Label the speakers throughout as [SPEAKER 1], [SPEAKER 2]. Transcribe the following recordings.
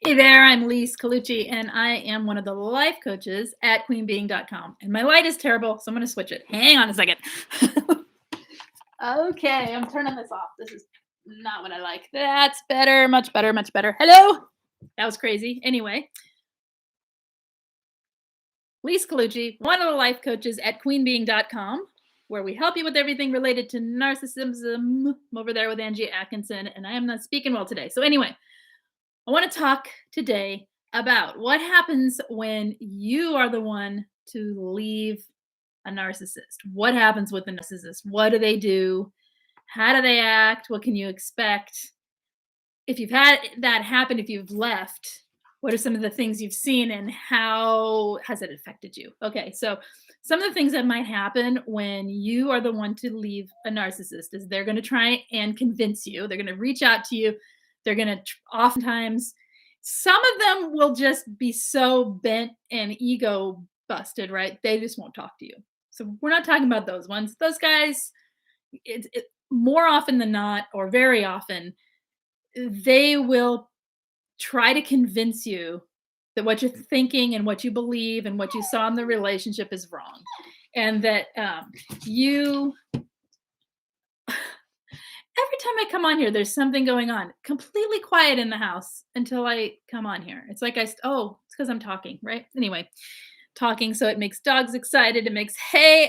[SPEAKER 1] Hey there, I'm Lise Colucci, and I am one of the life coaches at QueenBeeing.com. And my light is terrible, so I'm going to switch it. Hang on a second. Okay, I'm turning this off. This is not what I like. That's better, much better, much better. Hello? That was crazy. Anyway, Lise Colucci, one of the life coaches at QueenBeeing.com, where we help you with everything related to narcissism. I'm over there with Angie Atkinson, and I am not speaking well today. So, anyway, I want to talk today about what happens when you are the one to leave a narcissist. What happens with the narcissist? What do they do? How do they act? What can you expect? If you've had that happen, if you've left, what are some of the things you've seen and how has it affected you? Okay, so some of the things that might happen when you are the one to leave a narcissist is they're going to try and convince you, they're going to reach out to you, they're going to oftentimes, some of them will just be so bent and ego busted, right? They just won't talk to you. So we're not talking about those ones. Those guys, more often than not, or very often, they will try to convince you that what you're thinking and what you believe and what you saw in the relationship is wrong, and that you every time I come on here, there's something going on. Completely quiet in the house until I come on here. It's like oh, it's because I'm talking, right? Anyway, talking, so it makes dogs excited. It makes, hey,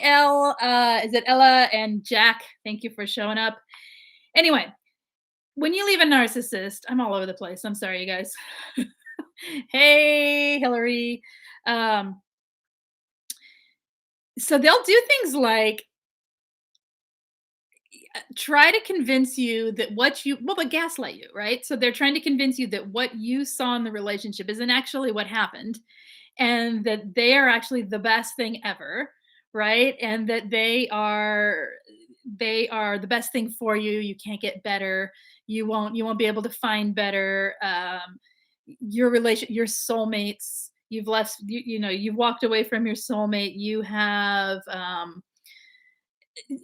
[SPEAKER 1] is it Ella and Jack? Thank you for showing up. Anyway, when you leave a narcissist, I'm all over the place. I'm sorry, you guys. Hey, Hillary. So they'll do things like try to convince you that but gaslight you, right? So they're trying to convince you that what you saw in the relationship isn't actually what happened, and that they are actually the best thing ever, right? And that they are the best thing for you. You can't get better. You won't be able to find better. Your soulmates, you've left, you've walked away from your soulmate. You have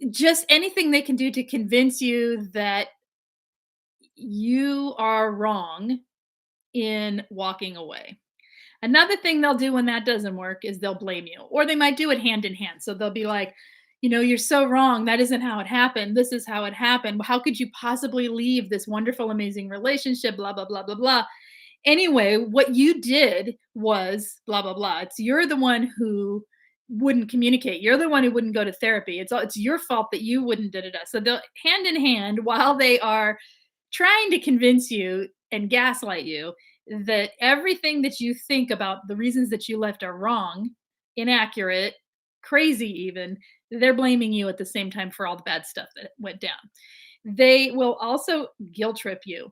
[SPEAKER 1] just anything they can do to convince you that you are wrong in walking away. Another thing they'll do when that doesn't work is they'll blame you, or they might do it hand in hand. So they'll be like, you're so wrong. That isn't how it happened. This is how it happened. How could you possibly leave this wonderful, amazing relationship? Blah, blah, blah, blah, blah. Anyway, what you did was blah, blah, blah. You're the one who wouldn't communicate. You're the one who wouldn't go to therapy. It's your fault that you wouldn't da da da. So they'll hand in hand while they are trying to convince you and gaslight you that everything that you think about the reasons that you left are wrong, inaccurate, crazy even, they're blaming you at the same time for all the bad stuff that went down. They will also guilt trip you.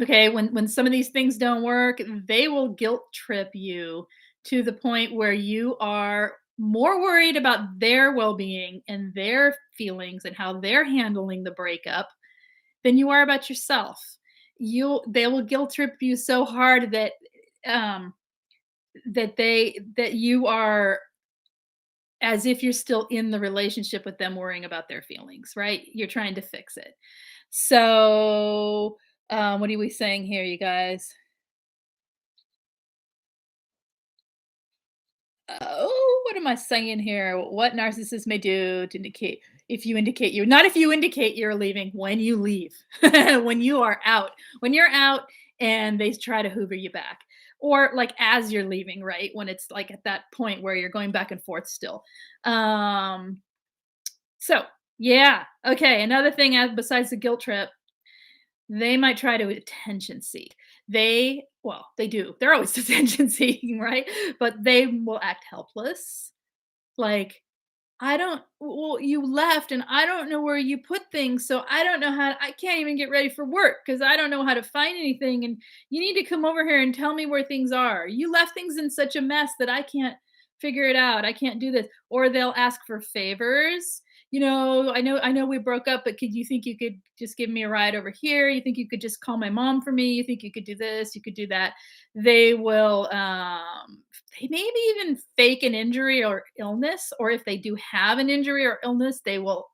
[SPEAKER 1] Okay, when some of these things don't work, they will guilt trip you to the point where you are more worried about their well-being and their feelings and how they're handling the breakup than you are about yourself. They will guilt trip you so hard that um that you are as if you're still in the relationship with them, worrying about their feelings, right? You're trying to fix it. So what are we saying here, you guys? Oh, what am I saying here? What narcissists may do to indicate if you indicate you're not if you indicate you're leaving, when you leave, when you are out, when you're out and they try to hoover you back, or like as you're leaving, right? When it's like at that point where you're going back and forth still. Um, so yeah, okay. Another thing besides the guilt trip, they might try to attention seek. They do. They're always attention seeking, right? But they will act helpless. Like, you left and I don't know where you put things. So I can't even get ready for work because I don't know how to find anything. And you need to come over here and tell me where things are. You left things in such a mess that I can't figure it out. I can't do this. Or they'll ask for favors. I know we broke up, but you think you could just give me a ride over here? You think you could just call my mom for me? You think you could do this? You could do that. They will, they maybe even fake an injury or illness, or if they do have an injury or illness, they will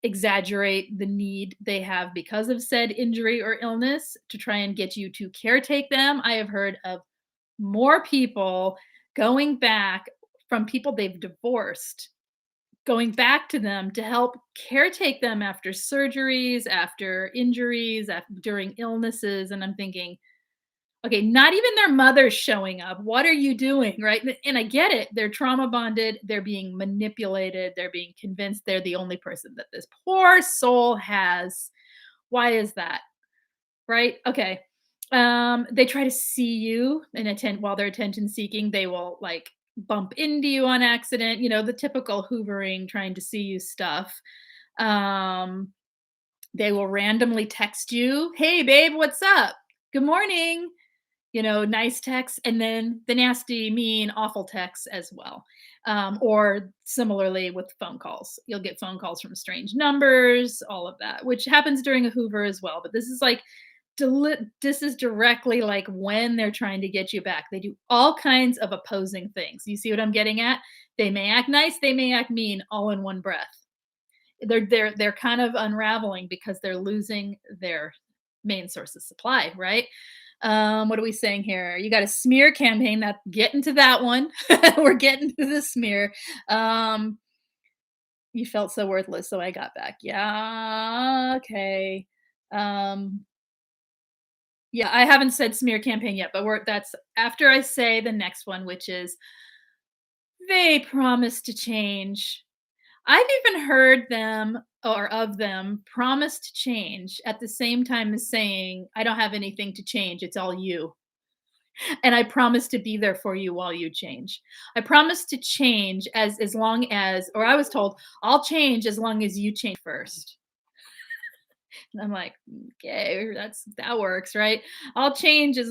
[SPEAKER 1] exaggerate the need they have because of said injury or illness to try and get you to caretake them. I have heard of more people going back from people they've divorced, going back to them to help caretake them after surgeries, after injuries, during illnesses. And I'm thinking, okay, not even their mother's showing up. What are you doing? Right. And I get it. They're trauma bonded. They're being manipulated. They're being convinced they're the only person that this poor soul has. Why is that? Right. Okay. They try to see you and attend while they're attention seeking. They will like bump into you on accident, the typical hoovering, trying to see you stuff. Um, they will randomly text you, "Hey, babe, what's up? Good morning." Nice texts, and then the nasty, mean, awful texts as well. Or similarly with phone calls. You'll get phone calls from strange numbers, all of that, which happens during a Hoover as well. But this is like, this is directly like when they're trying to get you back. They do all kinds of opposing things. You see what I'm getting at? They may act nice, they may act mean, all in one breath. They're kind of unraveling because they're losing their main source of supply, right? What are we saying here? You got a smear campaign. That getting to that one. We're getting to the smear. You felt so worthless, so I got back. Yeah, okay. Um, yeah, I haven't said smear campaign yet, but that's after I say the next one, which is they promise to change. I've even heard them or of them promise to change at the same time as saying, "I don't have anything to change. It's all you. And I promise to be there for you while you change. I promise to change as long as," or I was told, "I'll change as long as you change first." And I'm like, "Okay, that works, right? I'll change as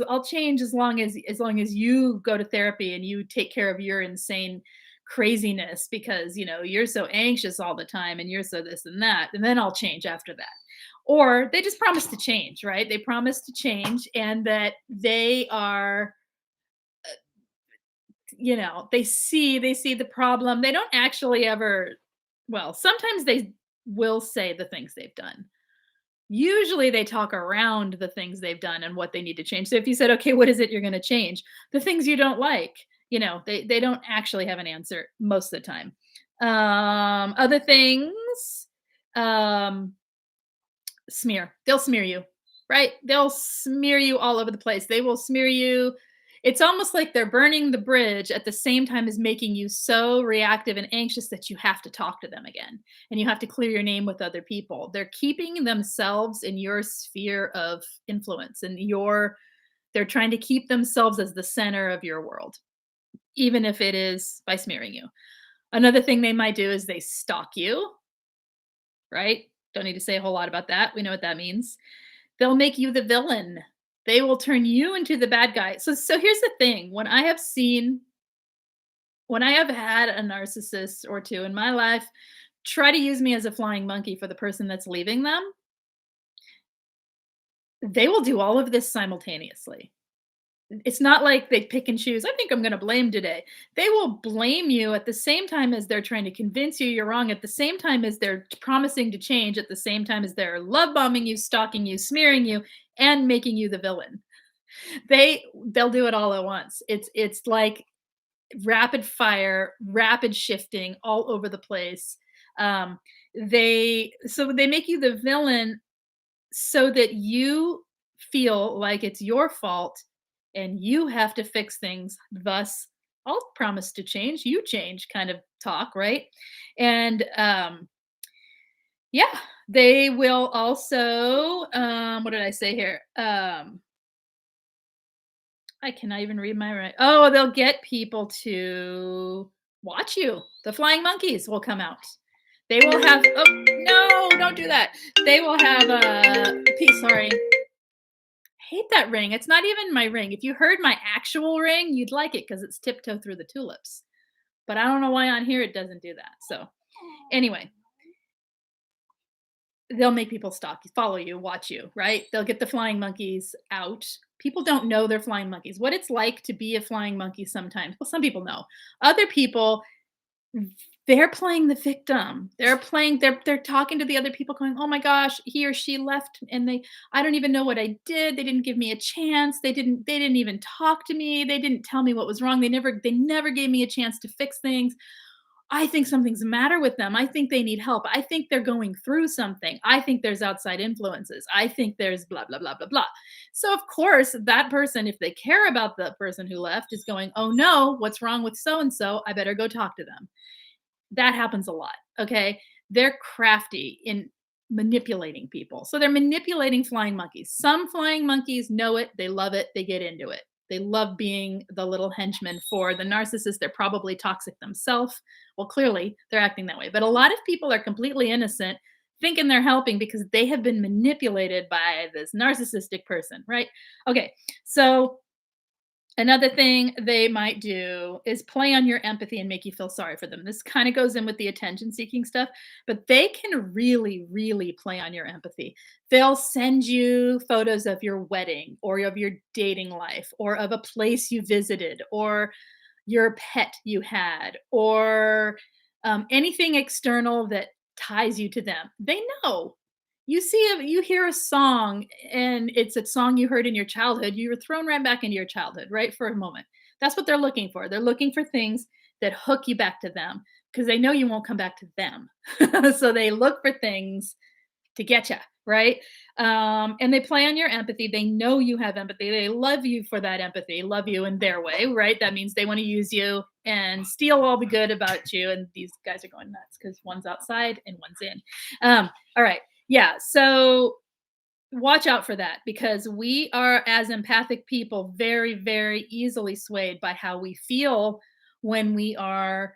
[SPEAKER 1] long as you go to therapy and you take care of your insane craziness because, you're so anxious all the time and you're so this and that, and then I'll change after that." Or they just promise to change, right? They promise to change and that they are, they see the problem. They don't actually ever, well, sometimes they will say the things they've done. Usually they talk around the things they've done and what they need to change. So if you said, "Okay, what is it you're going to change?" The things you don't like, they don't actually have an answer most of the time. Other things, um, smear. They'll smear you, right? They'll smear you all over the place. They will smear you. It's almost like they're burning the bridge at the same time as making you so reactive and anxious that you have to talk to them again and you have to clear your name with other people. They're keeping themselves in your sphere of influence and they're trying to keep themselves as the center of your world, even if it is by smearing you. Another thing they might do is they stalk you, right? Don't need to say a whole lot about that. We know what that means. They'll make you the villain. They will turn you into the bad guy. So here's the thing. When I have had a narcissist or two in my life try to use me as a flying monkey for the person that's leaving them, they will do all of this simultaneously. It's not like they pick and choose. "I think I'm going to blame today." They will blame you at the same time as they're trying to convince you you're wrong, at the same time as they're promising to change, at the same time as they're love bombing you, stalking you, smearing you, and making you the villain. They'll do it all at once. It's like rapid fire, rapid shifting all over the place. Um, they make you the villain so that you feel like it's your fault and you have to fix things. Thus, "I'll promise to change, you change," kind of talk, right? And yeah, they will also, what did I say here? I cannot even read my right. Oh, they'll get people to watch you. The flying monkeys will come out. They will have, oh, no, don't do that. They will have a piece, sorry. Hate that ring. It's not even my ring. If you heard my actual ring, you'd like it because it's tiptoe through the tulips. But I don't know why on here it doesn't do that. So anyway, they'll make people stalk you, follow you, watch you, right? They'll get the flying monkeys out. People don't know they're flying monkeys. What it's like to be a flying monkey sometimes. Well, some people know. Other people they're playing the victim. They're talking to the other people going, "Oh my gosh, he or she left and I don't even know what I did. They didn't give me a chance. They didn't even talk to me. They didn't tell me what was wrong. They never gave me a chance to fix things. I think something's the matter with them. I think they need help. I think they're going through something. I think there's outside influences. I think there's blah, blah, blah, blah, blah." So, of course, that person, if they care about the person who left, is going, "Oh no, what's wrong with so and so? I better go talk to them." That happens a lot, okay? They're crafty in manipulating people. So they're manipulating flying monkeys. Some flying monkeys know it, they love it, they get into it. They love being the little henchman for the narcissist. They're probably toxic themselves. Well, clearly they're acting that way. But a lot of people are completely innocent, thinking they're helping because they have been manipulated by this narcissistic person, right? Okay, so another thing they might do is play on your empathy and make you feel sorry for them. This kind of goes in with the attention seeking stuff, but they can really, really play on your empathy. They'll send you photos of your wedding or of your dating life or of a place you visited or your pet you had or anything external that ties you to them. They know. You hear a song and it's a song you heard in your childhood, you were thrown right back into your childhood, right, for a moment. That's what they're looking for. They're looking for things that hook you back to them because they know you won't come back to them. So they look for things to get you, right? And they play on your empathy. They know you have empathy. They love you for that empathy, love you in their way, right? That means they want to use you and steal all the good about you. And these guys are going nuts because one's outside and one's in. All right. Yeah. So watch out for that because we are, as empathic people, very, very easily swayed by how we feel when we are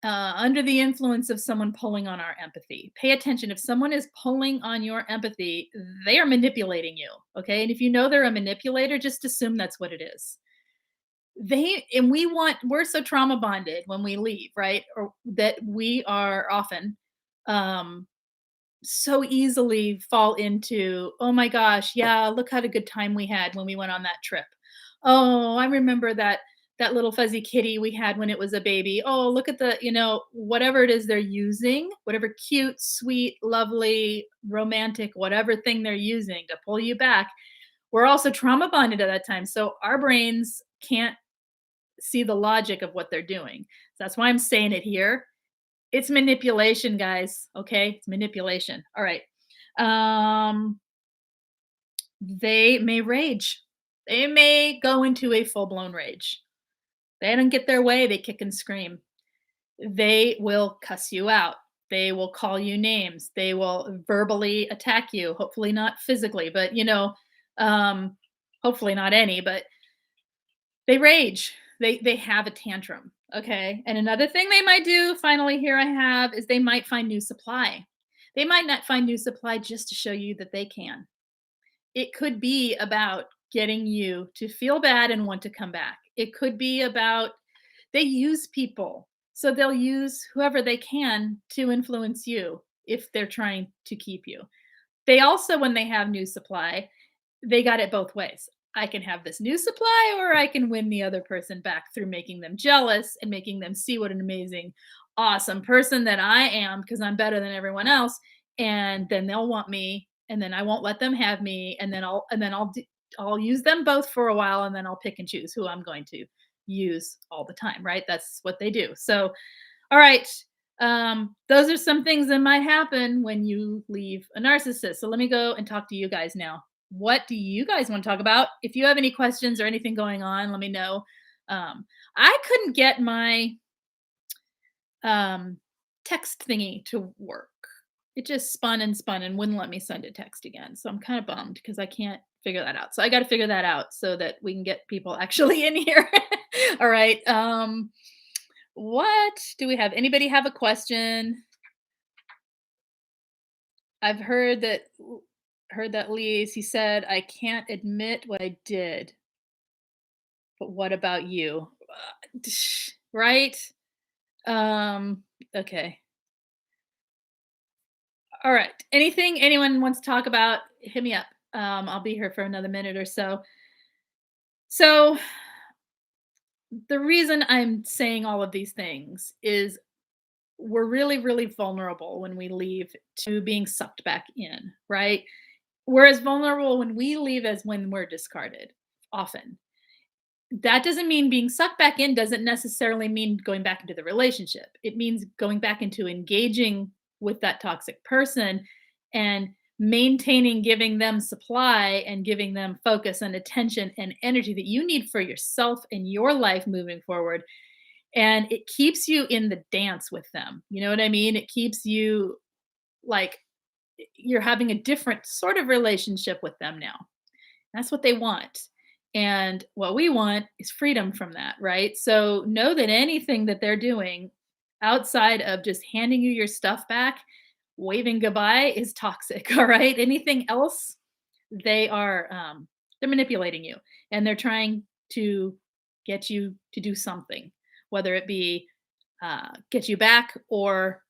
[SPEAKER 1] under the influence of someone pulling on our empathy. Pay attention. If someone is pulling on your empathy, they are manipulating you. Okay. And if you know they're a manipulator, just assume that's what it is. We're so trauma bonded when we leave, right? Or that we are often um, so easily fall into, "Oh my gosh, yeah, look how a good time we had when we went on that trip. Oh, I remember that little fuzzy kitty we had when it was a baby. Oh, look at whatever it is they're using, whatever cute, sweet, lovely, romantic, whatever thing they're using to pull you back. We're also trauma bonded at that time. So our brains can't see the logic of what they're doing. That's why I'm saying it here. It's manipulation, guys. Okay. It's manipulation. All right. Um, they may rage. They may go into a full blown rage. They don't get their way, they kick and scream. They will cuss you out. They will call you names. They will verbally attack you, hopefully not physically, but um, hopefully not any, but they rage. They have a tantrum. Okay. And another thing they might do, finally, here I have, is they might find new supply. They might not find new supply just to show you that they can. It could be about getting you to feel bad and want to come back. It could be about they use people. So they'll use whoever they can to influence you if they're trying to keep you. They also, when they have new supply, they got it both ways. I can have this new supply or I can win the other person back through making them jealous and making them see what an amazing, awesome person that I am because I'm better than everyone else. And then they'll want me and then I won't let them have me and then I'll use them both for a while and then I'll pick and choose who I'm going to use all the time, right? That's what they do. So, all right. Those are some things that might happen when you leave a narcissist. So let me go and talk to you guys now. What do you guys want to talk about? If you have any questions or anything going on, let me know. I couldn't get my text thingy to work. It just spun and wouldn't let me send a text again. So I'm kind of bummed because I can't figure that out. So I got to figure that out so that we can get people actually in here. All right. What do we have? Anybody have a question? I've heard that Lise, he said, "I can't admit what I did, but what about you?" Right? Okay. All right. Anything anyone wants to talk about, hit me up. I'll be here for another minute or so. So the reason I'm saying all of these things is we're really, really vulnerable when we leave to being sucked back in, right? We're as vulnerable when we leave as when we're discarded, often. That doesn't mean being sucked back in doesn't necessarily mean going back into the relationship. It means going back into engaging with that toxic person and maintaining giving them supply and giving them focus and attention and energy that you need for yourself and your life moving forward. And it keeps you in the dance with them. You know what I mean? It keeps you like you're having a different sort of relationship with them now. That's what they want. And what we want is freedom from that, right? So know that anything that they're doing outside of just handing you your stuff back, waving goodbye is toxic, all right? Anything else, they are they're manipulating you and they're trying to get you to do something, whether it be get you back or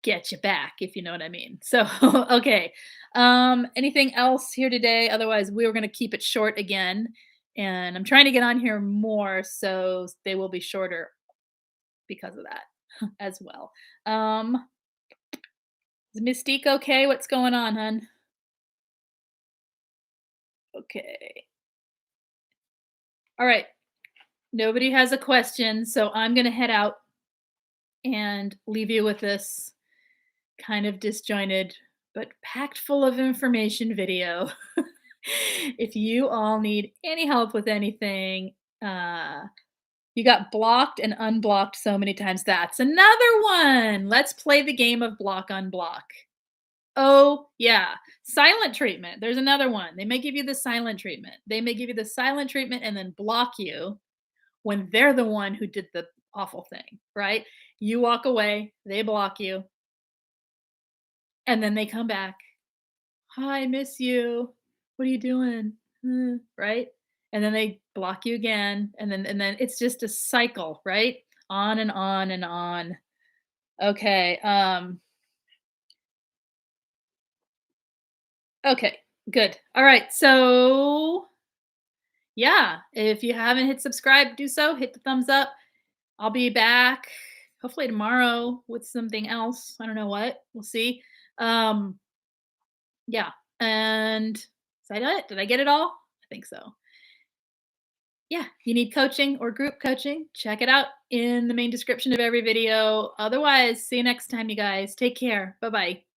[SPEAKER 1] get you back, if you know what I mean. So, okay. Anything else here today? Otherwise, we were going to keep it short again. And I'm trying to get on here more so they will be shorter because of that as well. Is Mystique okay? What's going on, hun? Okay. All right. Nobody has a question, so I'm going to head out and leave you with this kind of disjointed but packed full of information video. If you all need any help with anything, you got blocked and unblocked so many times. That's another one. Let's play the game of block unblock. Oh, yeah. Silent treatment. There's another one. They may give you the silent treatment. They may give you the silent treatment and then block you when they're the one who did the awful thing, right? You walk away, they block you, and then they come back. Hi, I miss you. What are you doing? Right? And then they block you again, and then it's just a cycle, right? On and on and on. Okay. Okay. Good. All right. So yeah, if you haven't hit subscribe, do so. Hit the thumbs up. I'll be back hopefully tomorrow with something else. I don't know what. We'll see. Um, yeah. And is that it? Did I get it all? I think so. Yeah, you need coaching or group coaching, check it out in the main description of every video. Otherwise, see you next time, you guys. Take care. Bye bye.